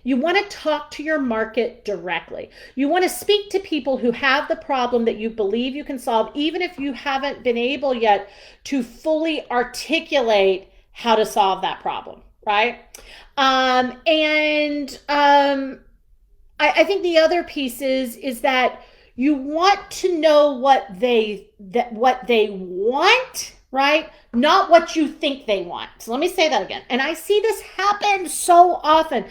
You want to talk to your market directly. You want to speak to people who have the problem that you believe you can solve, even if you haven't been able yet to fully articulate how to solve that problem, right? I think the other piece is that you want to know what they want, right? Not what you think they want. So let me say that again. And I see this happen so often.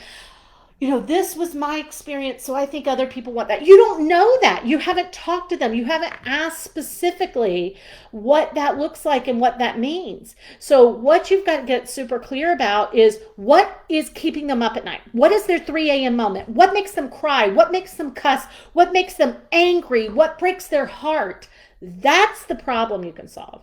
This was my experience, so I think other people want that. You don't know that. You haven't talked to them. You haven't asked specifically what that looks like and what that means. So what you've got to get super clear about is what is keeping them up at night. What is their 3 a.m. moment? What makes them cry? What makes them cuss? What makes them angry? What breaks their heart? That's the problem you can solve.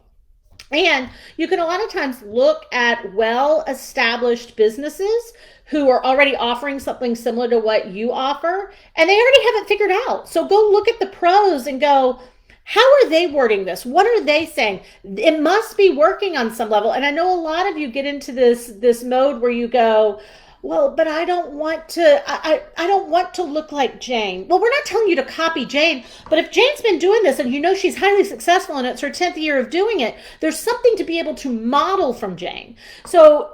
And you can a lot of times look at well-established businesses who are already offering something similar to what you offer, and they already have it figured out. So go look at the pros and go, how are they wording this? What are they saying? It must be working on some level. And I know a lot of you get into this mode where you go, well, but I don't want to look like Jane. Well, we're not telling you to copy Jane, but if Jane's been doing this and she's highly successful and it's her 10th year of doing it, there's something to be able to model from Jane. So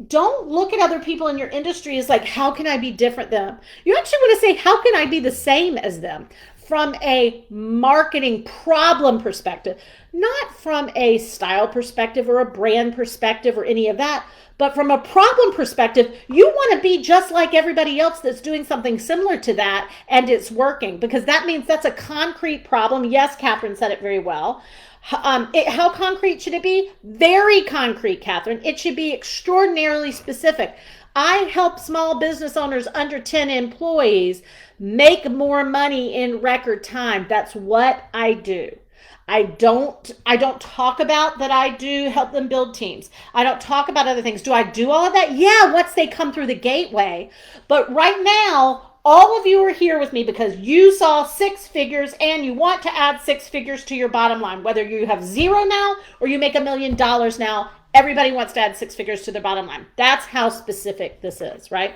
don't look at other people in your industry as like, how can I be different than them? You actually want to say, how can I be the same as them? From a marketing problem perspective, not from a style perspective or a brand perspective or any of that, but from a problem perspective, you want to be just like everybody else that's doing something similar to that and it's working, because that means that's a concrete problem. Yes, Catherine said it very well. How concrete should it be? Very concrete, Catherine. It should be extraordinarily specific. I help small business owners under 10 employees make more money in record time. That's what I do. I don't talk about that I do help them build teams. I don't talk about other things. Do I do all of that? Yeah, once they come through the gateway. But right now, all of you are here with me because you saw 6 figures and you want to add 6 figures to your bottom line. Whether you have 0 now or you make $1 million now, everybody wants to add 6 figures to their bottom line. That's how specific this is, right?